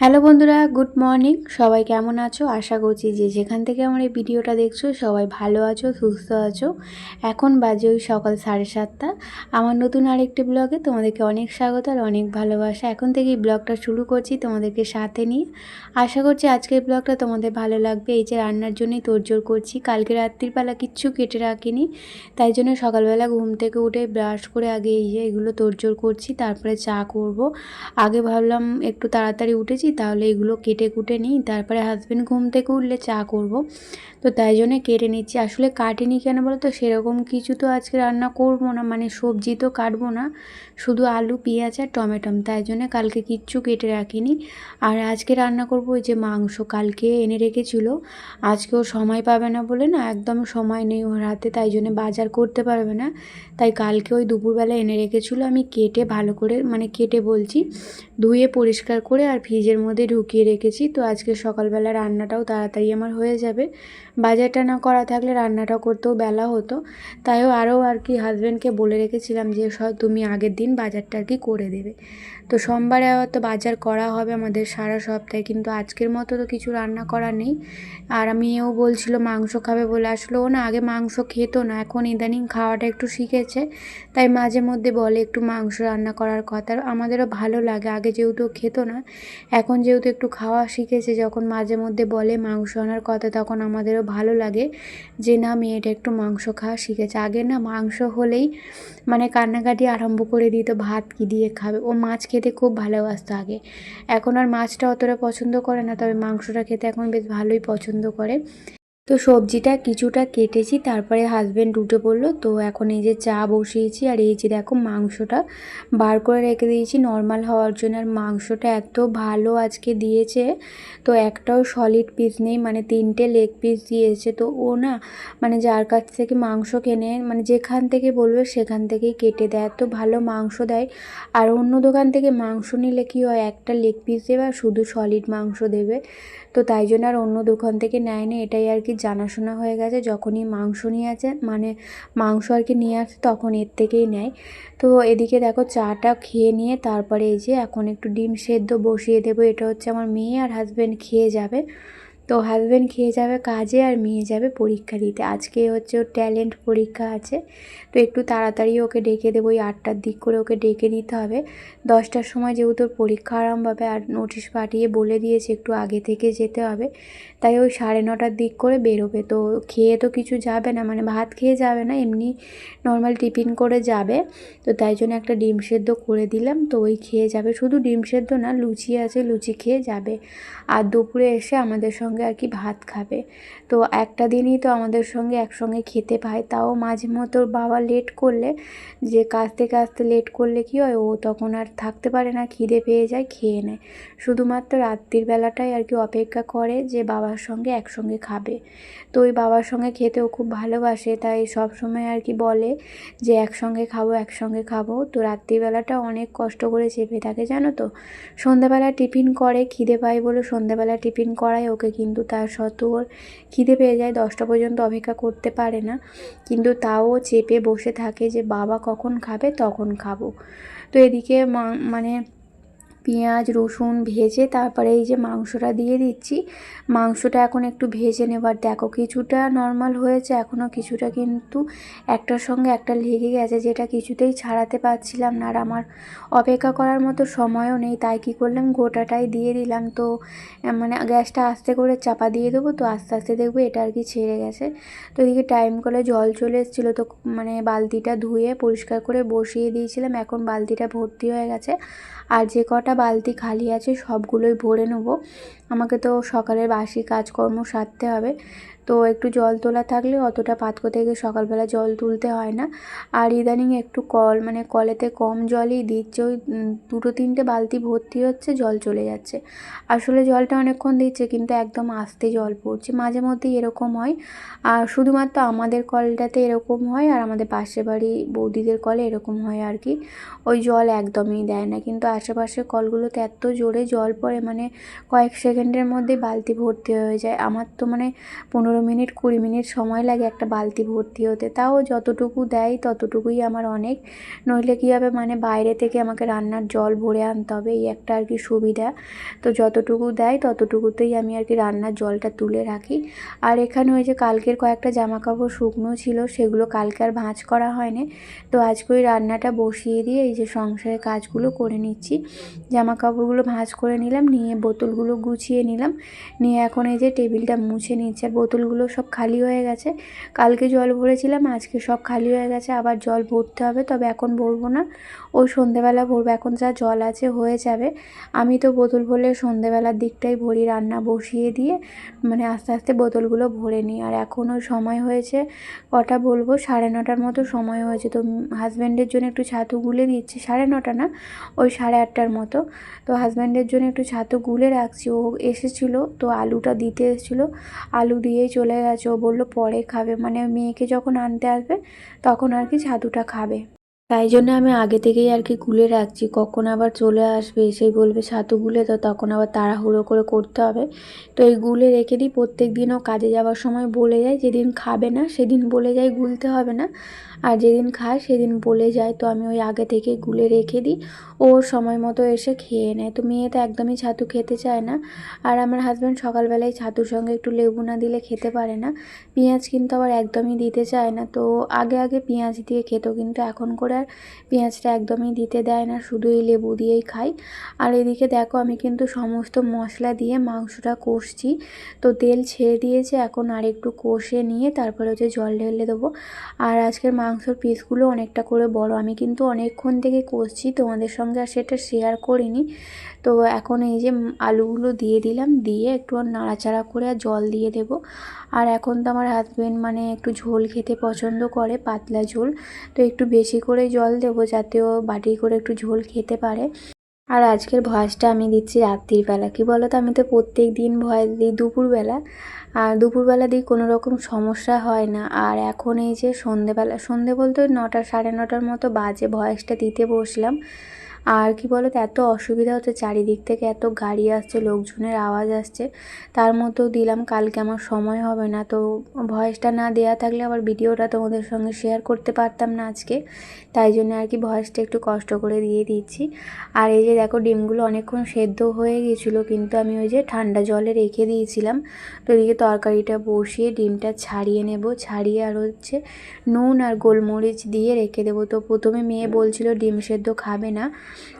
Hello বন্ধুরা, good morning. সবাই কেমন আছো? আশা করছি যে যেখান থেকে আমার এই ভিডিওটা দেখছো সবাই ভালো আছো, সুস্থ আছো। এখন বাজে ওই সকাল 7:30। আমার নতুন আরেকটি ব্লগে তোমাদেরকে অনেক স্বাগত আর অনেক ভালোবাসা। এখন থেকেই ব্লগটা শুরু করছি তোমাদেরকে সাথে নিয়ে। আশা করছি আজকের ব্লগটা তোমাদের ভালো লাগবে। এই যে রান্নার জন্যই তোড়জোড় করছি, কালকে রাত্রিবেলা কিচ্ছু কেটে রাখিনি, তাই জন্য সকালবেলা ঘুম থেকে উঠে ব্রাশ করে আগে এই যে এগুলো তোড়জোড় করছি, তারপরে চা করব। আগে ভাবলাম একটু তাড়াতাড়ি উঠেছি, তাহলে এগুলো কেটে কুটে নিই, তারপরে হাজব্যান্ড ঘুম থেকে উঠলে চা করব। তো তাই জন্যে কেটে নিচ্ছি। আসলে কাটিনি কেন বলো তো, সেরকম কিছু তো আজকে রান্না করব না, মানে সবজি তো কাটবো না, শুধু আলু পেঁয়াজ আর টমেটোম, তাই জন্য কালকে কিচ্ছু কেটে রাখিনি। আর আজকে রান্না করব ওই যে মাংস কালকে এনে রেখেছিল, আজকেও সময় পাবে না বলে না, একদম সময় নেই ওর হাতে, তাই জন্য বাজার করতে পারবে না। তাই কালকে ওই দুপুরবেলা এনে রেখেছিল, আমি কেটে ভালো করে, মানে কেটে বলছি, ধুয়ে পরিষ্কার করে আর ফ্রিজের মধ্যে ঢুকিয়ে রেখেছি। তো আজকে সকালবেলা রান্নাটাও তাড়াতাড়ি আমার হয়ে যাবে। বাজারটা না করা থাকলে রান্নাটা করতেও বেলা হতো, তাইও আরও আর কি হাজব্যান্ডকে বলে রেখেছিলাম যে তুমি আগের দিন বাজারটা আর কি করে দেবে। তো সোমবারে হয়তো বাজার করা হবে আমাদের সারা সপ্তাহে, কিন্তু আজকের মতো তো কিছু রান্না করা নেই। আর মেয়েও বলছিল মাংস খাবে বলে, আসলে ও না আগে মাংস খেতো না, এখন ইদানিং খাওয়াটা একটু শিখেছে, তাই মাঝে মধ্যে বলে একটু মাংস রান্না করার কথা। আমাদেরও ভালো লাগে, আগে যেহেতু খেতো না, এখন যেহেতু একটু খাওয়া শিখেছে, যখন মাঝে মধ্যে বলে মাংস আনার কথা, তখন আমাদেরও ভালো লাগে যে না মেয়েটা একটু মাংস খাওয়া শিখেছে। আগে না মাংস হলেই মানে কান্নাকাটি আরম্ভ করে দিত, ভাত কী দিয়ে খাবে। ও মাছ খেতে খুব ভালোবাসতো আগে, এখন আর মাছটা অতটা পছন্দ করে না, তবে মাংসটা খেতে এখন বেশ ভালোই পছন্দ করে। তো সবজিটা কিছুটা কেটেছি, তারপরে হাজব্যান্ড উঠে পড়লো। তো এখন এই যে চা বসিয়েছি, আর এই যে দেখো মাংসটা বার করে রেখে দিয়েছি নর্মাল হওয়ার জন্য। আর মাংসটা এত ভালো আজকে দিয়েছে, তো একটাও সলিড পিস নেই, মানে 3টে লেগ পিস দিয়েছে। তো ও না মানে যার কাছ থেকে মাংস কেনে, মানে যেখান থেকে বলবে সেখান থেকেই কেটে দেয়, এত ভালো মাংস দেয়। আর অন্য দোকান থেকে মাংস নিলে কি হয়, একটা লেগ পিস দেবে আর শুধু সলিড মাংস দেবে। তো তাই জন্য আর অন্য দোকান থেকে নেয় না, এটাই আর কি জানাশোনা হয়ে গেছে, যখনই মাংস নিয়ে আসে, মানে মাংস আর কি নিয়ে আসে, তখন এর থেকেই নেয়। তো এদিকে দেখো চাটা খেয়ে নিয়ে তারপরে এই যে এখন একটু ডিম সেদ্ধ বসিয়ে দেবো। এটা হচ্ছে আমার মেয়ে আর হাজব্যান্ড খেয়ে যাবে। তো হাজব্যান্ড খেয়ে যাবে কাজে আর মেয়ে যাবে পরীক্ষা দিতে, আজকে হচ্ছে ওর ট্যালেন্ট পরীক্ষা আছে। তো একটু তাড়াতাড়ি ওকে ডেকে দেবো, ওই 8টার দিক করে ওকে ডেকে দিতে হবে। 10টার সময় যেহেতু ওর পরীক্ষা আরম্ভ হবে, আর নোটিশ পাঠিয়ে বলে দিয়েছে একটু আগে থেকে যেতে হবে, তাই ওই 9:30টার দিক করে বেরোবে। তো খেয়ে তো কিছু যাবে না, মানে ভাত খেয়ে যাবে না, এমনি নর্মাল টিফিন করে যাবে। তো তাই জন্য একটা ডিম সেদ্ধ করে দিলাম, তো ওই খেয়ে যাবে। শুধু ডিম সেদ্ধ না, লুচি আছে, লুচি খেয়ে যাবে। আর দুপুরে এসে আমাদের সঙ্গে আর কি ভাত খাবে। তো একটা দিনই তো আমাদের সঙ্গে একসঙ্গে খেতে পায়, তাও মাঝে মধ্যে ওর বাবা লেট করলে, যে কাঁদতে কাঁদতে লেট করলে কি হয়, ও তখন আর থাকতে পারে না, খিদে পেয়ে যায়, খেয়ে নেয়। শুধুমাত্র রাত্রির বেলাটাই আর কি অপেক্ষা করে যে বাবার সঙ্গে একসঙ্গে খাবে। তো ওই বাবার সঙ্গে খেতেও খুব ভালোবাসে, তাই সব সময় আর কি বলে যে একসঙ্গে খাবো একসঙ্গে খাবো। তো রাত্রিবেলাটা অনেক কষ্ট করে চেপে থাকে জানো তো। সন্ধ্যাবেলা টিফিন করে, খিদে পায় বলে সন্ধ্যাবেলা টিফিন করায় ওকে, কিন্তু তার সত্ত্বেও ওর খিদে পেয়ে যায়, 10টা পর্যন্ত অপেক্ষা করতে পারে না, কিন্তু তাও চেপে বসে থাকে যে বাবা কখন খাবে তখন খাবো। তো এদিকে মানে পেঁয়াজ রসুন ভেজে তারপরে এই যে মাংসটা দিয়ে দিচ্ছি। মাংসটা এখন একটু ভেজে নেবার, দেখো কিছুটা নর্মাল হয়েছে, এখনও কিছুটা কিন্তু একটার সঙ্গে একটা লেগে গেছে, যেটা কিছুতেই ছাড়াতে পারছিলাম না। আর আমার অপেক্ষা করার মতো সময়ও নেই, তাই কী করলাম, গোটাটাই দিয়ে দিলাম। তো মানে গ্যাসটা আস্তে করে চাপা দিয়ে দেবো, তো আস্তে আস্তে দেখবো এটা আর কি ছেড়ে গেছে। তো এদিকে টাইম করে জল চলে এসেছিলো, তো মানে বালতিটা ধুয়ে পরিষ্কার করে বসিয়ে দিয়েছিলাম, এখন বালতিটা ভর্তি হয়ে গেছে। আর যে কটা বালতি খালি আছে সবগুলোই ভরে নেবো, আমাকে তো সকালের বাসি কাজকর্ম সারতে হবে। তো একটু জল তোলা থাকলে অতটা পাতকো থেকে সকালবেলা জল তুলতে হয় না। আর ইদানিং একটু মানে কলেতে কম জলই দিচ্ছে, ওই 2-3টে বালতি ভর্তি হচ্ছে, জল চলে যাচ্ছে। আসলে জলটা অনেকক্ষণ দিচ্ছে, কিন্তু একদম আস্তে জল পড়ছে, মাঝে মধ্যেই এরকম হয়। আর শুধুমাত্র আমাদের কলটাতে এরকম হয়, আর আমাদের পাশের বাড়ি বৌদিদের কলে এরকম হয় আর কি, ওই জল একদমই দেয় না। কিন্তু আশেপাশে কলগুলোতে এত জোরে জল পড়ে, মানে কয়েক সেকেন্ডের মধ্যেই বালতি ভর্তি হয়ে যায়। আমার তো মানে 15 মিনিট 20 মিনিট সময় লাগে একটা বালতি ভর্তি হতে, তাও যতটুকু দেয় ততটুকুই আমার অনেক। নইলে কী হবে, মানে বাইরে থেকে আমাকে রান্নার জল ভরে আনতে হবে, এই একটা আর কি সুবিধা। তো যতটুকু দেয় ততটুকুতেই আমি আর কি রান্নার জলটা তুলে রাখি। আর এখানে ওই যে কালকের কয়েকটা জামা কাপড় শুকনো ছিল, সেগুলো কালকে আর ভাঁজ করা হয়নি। তো আজকে ওই রান্নাটা বসিয়ে দিয়ে এই যে সংসারের কাজগুলো করে নিচ্ছি। জামা কাপড়গুলো ভাঁজ করে নিলাম, নিয়ে বোতলগুলো গুছিয়ে নিলাম, নিয়ে এখন এই যে টেবিলটা মুছে নিচ্ছে। আর বোতলগুলো সব খালি হয়ে গেছে, কালকে জল ভরেছিলাম, আজকে সব খালি হয়ে গেছে, আবার জল ভরতে হবে। তবে এখন ভরবো না, ওই সন্ধেবেলা ভরবো, এখন যা জল আছে হয়ে যাবে। আমি তো বোতল ভরলে সন্ধেবেলার দিকটাই ভরি, রান্না বসিয়ে দিয়ে মানে আস্তে আস্তে বোতলগুলো ভরে নিই। আর এখনও সময় হয়েছে কটা বলবো, 9:30 মতো সময় হয়েছে। তো হাজব্যান্ডের জন্য একটু ছাতু গুলে দিচ্ছি, 9:30 না, ওই 8:30 মতো। তো হাজব্যান্ডের জন্য একটু ছাতু গুলে রাখছি। ও এসেছিলো, তো আলুটা দিতে এসেছিলো, আলু দিয়েই চলে গেছে। ও বললো পরে খাবে, মানে মেয়েকে যখন আনতে আসবে তখন আর কি ছাতুটা খাবে। তাই জন্য আমি আগে থেকেই আর কি গুলে রাখছি, কখন আবার চলে আসবে এসেই বলবে ছাতু গুলে, তো তখন আবার তাড়াহুড়ো করে করতে হবে। তো এই গুলে রেখে দিই, প্রত্যেক দিনও কাজে যাওয়ার সময় বলে যায়, যেদিন খাবে না সেদিন বলে যায় গুলতে হবে না, আর যেদিন খায় সেদিন বলে যায়। তো আমি ওই আগে থেকে গুলে রেখে দিই, ও সময় মতো এসে খেয়ে নেয়। তো মেয়ে তো একদমই ছাতু খেতে চায় না, আর আমার হাজব্যান্ড সকালবেলায় ছাতুর সঙ্গে একটু লেবু না দিলে খেতে পারে না। পেঁয়াজ কিন্তু আবার একদমই দিতে চায় না, তো আগে আগে পেঁয়াজ দিয়ে খেত, কিন্তু এখন করে আর পেঁয়াজটা একদমই দিতে দেয় না, শুধু এই লেবু দিয়েই খাই। আর এদিকে দেখো আমি কিন্তু সমস্ত মশলা দিয়ে মাংসটা কষছি, তো তেল ছেড়ে দিয়েছে, এখন আর একটু কষে নিয়ে তারপরে হচ্ছে জল ঢেলে দেবো। আর আজকের মাংসর পিসগুলো অনেকটা করে বড়, আমি কিন্তু অনেকক্ষণ থেকে কষছি, তোমাদের সঙ্গে আর সেটা শেয়ার করিনি। তো এখন এই যে আলুগুলো দিয়ে দিলাম, দিয়ে একটু নাড়াচাড়া করে আর জল দিয়ে দেব। আর এখন তো আমার হাজব্যান্ড মানে একটু ঝোল খেতে পছন্দ করে, পাতলা ঝোল, তো একটু বেশি করে জল দেবো যাতে ও বাটি করে একটু ঝোল খেতে পারে। আর আজকের ভয়েসটা আমি দিচ্ছি রাত্রিবেলা, কি বলো তো, আমি তো প্রত্যেক দিন ভয়েস দিই দুপুরবেলা, আর দুপুরবেলা দিই কোনো রকম সমস্যা হয় না। আর এখন এই যে সন্ধেবেলা, সন্ধে বলতে 9টা 9:30 মতো বাজে, ভয়েসটা দিতে বসলাম। আর কি বলো তো, এত অসুবিধা হচ্ছে, চারিদিক থেকে এত গাড়ি আসছে, লোকজনের আওয়াজ আসছে, তার মধ্যেও দিলাম, কালকে আমার সময় হবে না, তো ভয়েসটা না দেওয়া থাকলে আবার ভিডিওটা তোমাদের সঙ্গে শেয়ার করতে পারতাম না আজকে, তাই জন্য আর কি ভয়েসটা একটু কষ্ট করে দিয়ে দিচ্ছি। আর এই যে দেখো ডিমগুলো অনেকক্ষণ সেদ্ধ হয়ে গিয়েছিলো, কিন্তু আমি ওই যে ঠান্ডা জলে রেখে দিয়েছিলাম। তো এদিকে তরকারিটা বসিয়ে ডিমটা ছাড়িয়ে নেব, ছাড়িয়ে আর হচ্ছে নুন আর গোলমরিচ দিয়ে রেখে দেবো। তো প্রথমে মেয়ে বলছিল ডিম সেদ্ধ খাবে না,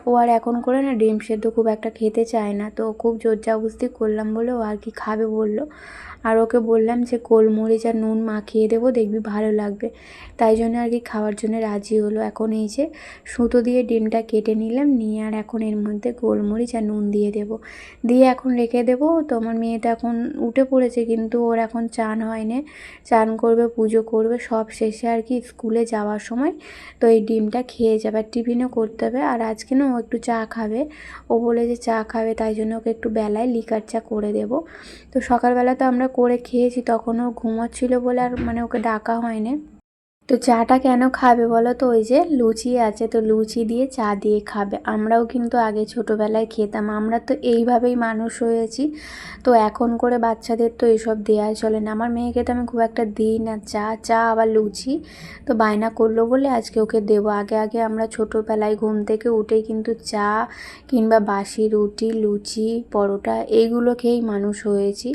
ও আর এখন করে না ডিম সেদ্ধ খুব একটা খেতে চায় না, তো খুব জোরজবরদস্তি করলাম বলে ও আর কি খাবে বললো। আর ওকে বললাম যে গোলমরিচ আর নুন মাখিয়ে দেবো, দেখবি ভালো লাগবে, তাই জন্য আর কি খাওয়ার জন্য রাজি হলো। এখন এই যে সুতো দিয়ে ডিমটা কেটে নিলাম, নিয়ে আর এখন এর মধ্যে গোলমরিচ আর নুন দিয়ে দেবো, দিয়ে এখন রেখে দেবো। তো আমার মেয়েটা এখন উঠে পড়েছে, কিন্তু ওর এখন চান হয়নি, চান করবে, পুজো করবে, সব শেষে আর কি স্কুলে যাওয়ার সময় তো এই ডিমটা খেয়ে যাবে, আর টিফিনও করতে হবে। আর আজকে না ও একটু চা খাবে, ও বলে যে চা খাবে, তাই জন্য ওকে একটু বেলায় লিকার চা করে দেব। তো সকালবেলা তো আমরা করে খেয়েছি, তখন ও ঘুমোচ্ছিল বলে আর মানে ওকে ডাকা হয়নি। তো চাটা কেন খাবে বলো তো, ওই যে লুচি আছে, তো লুচি দিয়ে চা দিয়ে খাবে। আমরাও কিন্তু আগে ছোটোবেলায় খেতাম, আমরা তো এইভাবেই মানুষ হয়েছি, তো এখন করে বাচ্চাদের তো এইসব দেওয়া চলে না। আমার মেয়েকে তো আমি খুব একটা দিই না চা, চা আবার লুচি, তো বায়না করলো বলে আজকে ওকে দেবো। আগে আগে আমরা ছোটোবেলায় ঘুম থেকে উঠেই কিন্তু চা কিংবা বাসি রুটি, লুচি, পরোটা এইগুলো খেয়েই মানুষ হয়েছি।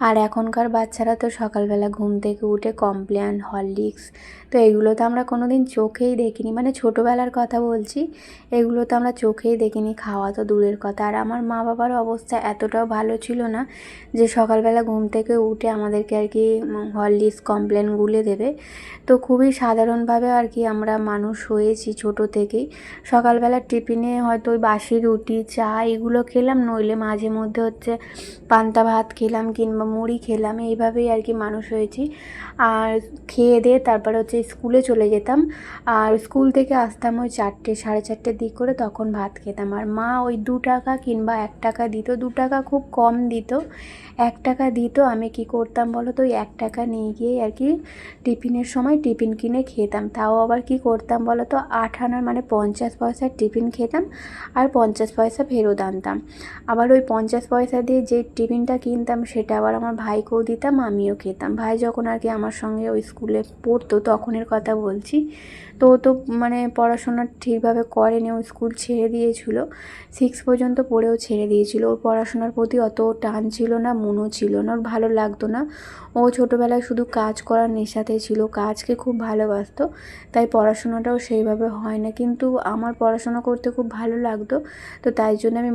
আর এখনকার বাচ্চারা তো সকালবেলা ঘুম থেকে উঠে কমপ্ল্যান, হরলিক্স, তো এগুলো তো আমরা কোনো দিন চোখেই দেখিনি, মানে ছোটোবেলার কথা বলছি, এগুলো তো আমরা চোখেই দেখিনি, খাওয়া তো দূরের কথা। আর আমার মা বাবার অবস্থা এতটাও ভালো ছিল না যে সকালবেলা ঘুম থেকে উঠে আমাদেরকে আর কি হরলিক্স কমপ্ল্যান গুলে দেবে। তো খুবই সাধারণভাবে আর কি আমরা মানুষ হয়েছি ছোটো থেকেই। সকালবেলা টিফিনে হয়তো ওই বাসি রুটি, চা এগুলো খেলাম, নইলে মাঝে মধ্যে হচ্ছে পান্তা ভাত খেলাম কিংবা মুড়ি খেলাম, এইভাবেই আর কি মানুষ হয়েছি। আর খেয়ে দিয়ে তারপরে হচ্ছে স্কুলে চলে যেতাম, আর স্কুল থেকে আসতাম ওই 4টে 4:30 দিক করে, তখন ভাত খেতাম। আর মা ওই 2 টাকা কিংবা 1 টাকা দিত, 2 টাকা খুব কম দিত, 1 টাকা দিত। আমি কি করতাম বলো তো, ওই 1 টাকা নিয়ে গিয়ে আর কি টিফিনের সময় টিফিন কিনে খেতাম। তাও আবার কি করতাম বলো তো, 8 আনার মানে 50 পয়সার টিফিন খেতাম আর 50 পয়সা ফেরত আনতাম। আবার ওই 50 পয়সা দিয়ে যে টিফিনটা কিনতাম সেটা আবার আমার ভাইকেও দিতাম, আমিও খেতাম। ভাই যখন আর কি আমার সঙ্গে ওই স্কুলে পড়তো তখনের কথা বলছি। তো ও তো মানে পড়াশোনা ঠিকভাবে করেনি, ও স্কুল ছেড়ে দিয়েছিল, 6 পর্যন্ত পড়েও ছেড়ে দিয়েছিল। ওর পড়াশোনার প্রতি অত টান ছিল না, মনও ছিল না, ওর ভালো লাগতো না। ও ছোটোবেলায় শুধু কাজ করার নেশাতে ছিল, কাজকে খুব ভালোবাসতো, তাই পড়াশোনাটাও সেইভাবে হয় না। কিন্তু আমার পড়াশোনা করতে খুব ভালো লাগতো, তো তাই জন্য আমি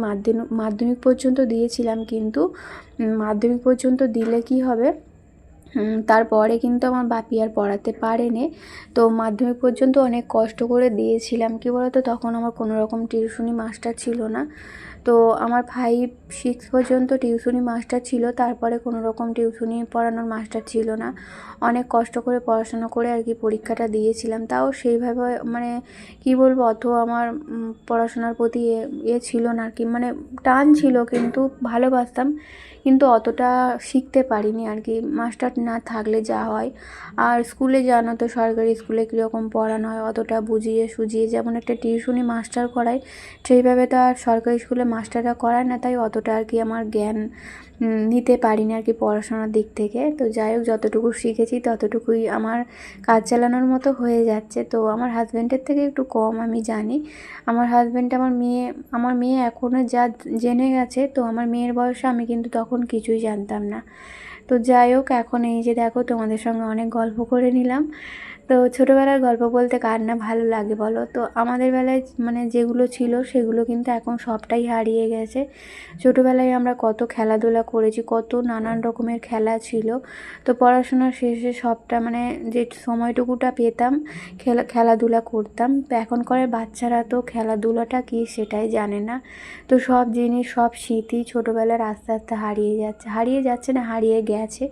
মাধ্যমিক পর্যন্ত দিয়েছিলাম। কিন্তু মাধ্যমিক পর্যন্ত দিলে কি হবে, তারপরে কিন্তু আমার বাপি আর পড়াতে পারেনি। তো মাধ্যমিক পর্যন্ত অনেক কষ্ট করে দিয়েছিলাম। কী বলতো, তখন আমার কোনো রকম টিউশনি মাস্টার ছিল না। তো আমার 5-6 পর্যন্ত টিউশনি মাস্টার ছিল, তারপরে কোনো রকম টিউশনি পড়ানোর মাস্টার ছিল না। অনেক কষ্ট করে পড়াশোনা করে আর কি পরীক্ষাটা দিয়েছিলাম। তাও সেইভাবে মানে কি বলবো, অত আমার পড়াশোনার প্রতি ছিল না আর কি, মানে টান ছিল, কিন্তু ভালোবাসতাম, কিন্তু অতটা শিখতে পারিনি আর কি, মাস্টার না থাকলে যা হয়। আর স্কুলে জানো তো সরকারি স্কুলে কীরকম পড়ানো হয়, অতটা বুঝিয়ে সুঝিয়ে যেমন একটা টিউশনি মাস্টার করায় সেইভাবে তো আর সরকারি স্কুলে মাস্টাররা করায় না, তাই অতটা আর কি আমার জ্ঞান নিতে পারিনি আর কি পড়াশোনার দিক থেকে। তো যাই হোক, যতটুকু শিখেছি ততটুকুই আমার কাজ চালানোর মতো হয়ে যাচ্ছে। তো আমার হাজব্যান্ডের থেকে একটু কম আমি জানি। আমার হাজব্যান্ড আমার মেয়ে এখনও যা জেনে গেছে, তো আমার মেয়ের বয়সে আমি কিন্তু তখন কিছুই জানতাম না। তো যাই হোক, এখন এই যে দেখো তোমাদের সঙ্গে অনেক গল্প করে নিলাম। তো ছোটোবেলার গল্প বলতে কার না ভালো লাগে বলো। তো আমাদের বেলায় মানে যেগুলো ছিল সেগুলো কিন্তু এখন সবটাই হারিয়ে গেছে। ছোটোবেলায় আমরা কত খেলাধুলা করেছি, কত নানান রকমের খেলা ছিল। তো পড়াশোনার শেষে সবটা মানে যে সময়টুকুটা পেতাম খেলাধুলা করতাম। তো এখনকার বাচ্চারা তো খেলাধুলাটা কী সেটাই জানে না। তো সব জিনিস, সব স্মৃতি ছোটোবেলার আস্তে আস্তে হারিয়ে যাচ্ছে না, হারিয়ে গেছে।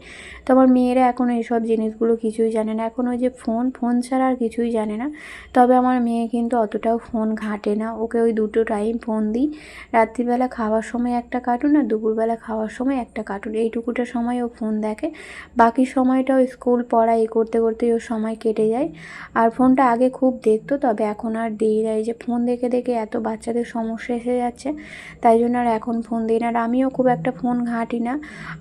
তো আমার মেয়েরা এখন এইসব জিনিসগুলো কিছুই জানে না, এখন ওই যে ফোন ছাড়া আর কিছুই জানে না। তবে আমার মেয়ে কিন্তু অতটাও ফোন ঘাঁটে না, ওকে ওই 2 টাইম ফোন দিই, রাত্রিবেলা খাওয়ার সময় একটা কার্টুন আর দুপুরবেলা খাওয়ার সময় একটা কার্টুন, এইটুকুটা সময় ও ফোন দেখে। বাকি সময়টা ওই স্কুল পড়া এই করতে করতেই ওর সময় কেটে যায়। আর ফোনটা আগে খুব দেখতো, তবে এখন আর দিই না। এই যে ফোন দেখে দেখে এত বাচ্চাদের সমস্যা এসে যাচ্ছে, তাই জন্য আর এখন ফোন দিই না। আর আমিও খুব একটা ফোন ঘাঁটি না,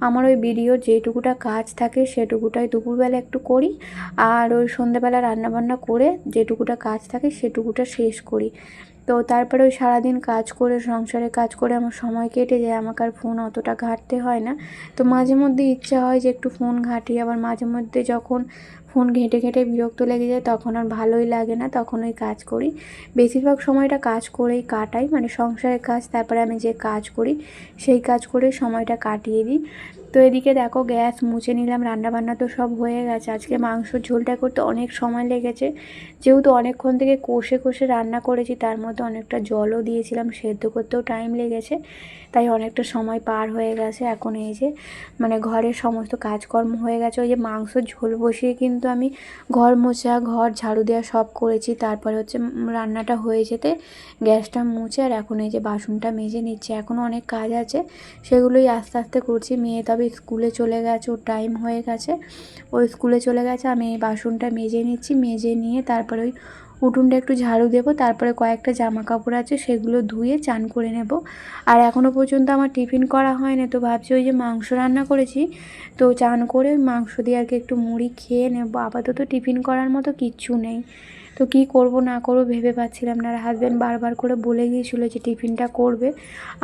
আমার ওই ভিডিওর যেটুকুটা কাজ থাকে সেটুকুটাই দুপুরবেলা একটু করি, আর ওই সন্ধ্যেবেলা রান্নাবান্না করে যেটুকুটা কাজ থাকে সেটুকুটা শেষ করি। তো তারপরে ওই সারাদিন কাজ করে, সংসারে কাজ করে আমার সময় কেটে যায়, আমাকে আর ফোন অতটা ঘাঁটতে হয় না। তো মাঝে মধ্যে ইচ্ছা হয় যে একটু ফোন ঘাঁটি, আবার মাঝে মধ্যে যখন ফোন ঘেঁটে ঘেঁটে বিরক্ত লেগে যায় তখন আর ভালোই লাগে না, তখন ওই কাজ করি। বেশিরভাগ সময়টা কাজ করেই কাটাই, মানে সংসারের কাজ, তারপরে আমি যে কাজ করি সেই কাজ করে সময়টা কাটিয়ে দিই। তো এদিকে দেখো গ্যাস মুছে নিলাম, রান্নাবান্না তো সব হয়ে গেছে। আজকে মাংসর ঝোলটা করতে অনেক সময় লেগেছে, যেহেতু অনেকক্ষণ থেকে কষে কষে রান্না করেছি, তার মধ্যে অনেকটা জলও দিয়েছিলাম, সেদ্ধ করতেও টাইম লেগেছে, তাই অনেকটা সময় পার হয়ে গেছে। এখন এই যে মানে ঘরের সমস্ত কাজকর্ম হয়ে গেছে, ওই যে মাংসর ঝোল বসিয়ে কিন্তু আমি ঘর মোছা, ঘর ঝাড়ু দেওয়া সব করেছি। তারপরে হচ্ছে রান্নাটা হয়ে যেতে গ্যাসটা মুছে, আর এখন এই যে বাসনটা মেজে নিচ্ছে। এখনও অনেক কাজ আছে, সেগুলোই আস্তে আস্তে করছি। মেয়ে তবে স্কুলে চলে গেছে, ওর টাইম হয়ে গেছে, ও স্কুলে চলে গেছে। আমি এই বাসনটা মেজে নিচ্ছি, মেজে নিয়ে তারপরে ওই উঠোনটা একটু ঝাড়ু দেবো, তারপরে কয়েকটা জামা কাপড় আছে সেগুলো ধুয়ে চান করে নেব। আর এখনও পর্যন্ত আমার টিফিন করা হয়নি, তো ভাবছি ওই যে মাংস রান্না করেছি, তো চান করে মাংস দিয়ে আর কি একটু মুড়ি খেয়ে নেব। আপাতত টিফিন করার মতো কিচ্ছু নেই, তো কী করব না করব ভেবে পাচ্ছিলাম না। আর হাজব্যান্ড বারবার করে বলে গিয়েছিলো যে টিফিনটা করবে,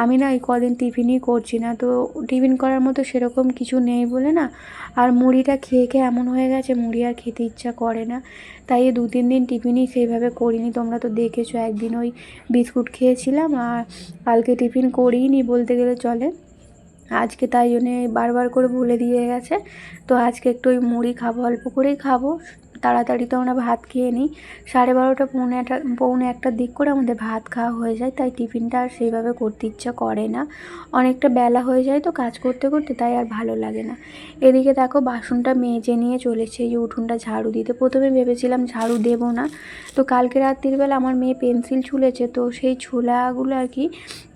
আমি না এই কদিন টিফিনই করছি না, তো টিফিন করার মতো সেরকম কিছু নেই বলে না। আর মুড়িটা খেয়ে খেয়ে এমন হয়ে গেছে, মুড়ি আর খেতে ইচ্ছা করে না, তাই এই 2-3 দিন টিফিনই সেইভাবে করিনি। তোমরা তো দেখেছো, একদিন ওই বিস্কুট খেয়েছিলাম, আর কালকে টিফিন করিনি বলতে গেলে চলে। আজকে তাই জন্যে বারবার করে বলে দিয়ে গেছে, তো আজকে একটু ওই মুড়ি খাবো, অল্প করেই খাবো, তাড়াতাড়ি তো আমরা ভাত খেয়ে নিই, 12:30 পৌনে একটার দিক করে আমাদের ভাত খাওয়া হয়ে যায়, তাই টিফিনটা আর সেইভাবে করতে ইচ্ছা করে না। অনেকটা বেলা হয়ে যায় তো কাজ করতে করতে, তাই আর ভালো লাগে না। এদিকে দেখো বাসনটা মেজে নিয়ে চলেছে এই যে উঠোনটা ঝাড়ু দিতে। প্রথমে ভেবেছিলাম ঝাড়ু দেবো না, তো কালকে রাত্রিবেলা আমার মেয়ে পেন্সিল ছুলেছে, তো সেই ছোলাগুলো আর কি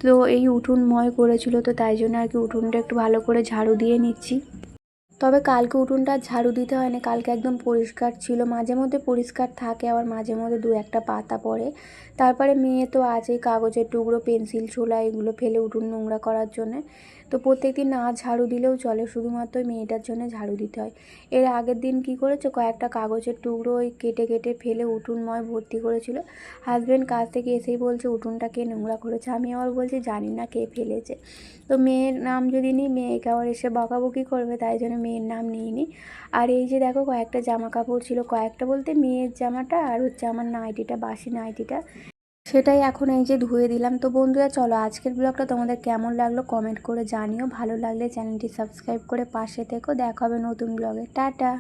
তো এই উঠোন ময় করেছিল, তো তাই জন্য আর কি উঠোনটা একটু ভালো করে ঝাড়ু দিয়ে নিচ্ছি। তবে কালকে উঠোনটা ঝাড়ু দিতে হয়নি, কালকে একদম পরিষ্কার ছিল। মাঝে মধ্যে পরিষ্কার থাকে, আবার মাঝে মধ্যে দু একটা পাতা পড়ে। তারপরে মেয়ে তো আছেই, কাগজের টুকরো, পেন্সিল, ছোলা এগুলো ফেলে উঠোন নোংরা করার জন্যে। তো প্রত্যেকদিন না ঝাড়ু দিলেও চলে, শুধুমাত্র ওই মেয়েটার জন্য ঝাড়ু দিতে হয়। এর আগের দিন কী করেছে, কয়েকটা কাগজের টুকরো ওই কেটে কেটে ফেলে উঠোনময় ভর্তি করেছিল। হাজব্যান্ড কাজ থেকে এসেই বলছে উঠোনটা কে নোংরা করেছে। আমি আবার বলছি জানি না কে ফেলেছে। তো মেয়ের নাম যদি নিই মেয়েকে আবার এসে বকাবকি করবে, তাই জন্য মেয়ের নাম নিইনি। আর এই যে দেখো কয়েকটা জামা কাপড় ছিল, কয়েকটা বলতে মেয়ের জামাটা আর হচ্ছে আমার নাইটিটা, বাসি নাইটিটা, সেটাই এখন এই যে ধুয়ে দিলাম। তো বন্ধুরা চলো আজকের ব্লগটা তোমাদের কেমন লাগলো কমেন্ট করে জানিও। ভালো লাগলে চ্যানেলটি সাবস্ক্রাইব করে পাশে থেকো। দেখা হবে নতুন ব্লগে। টাটা।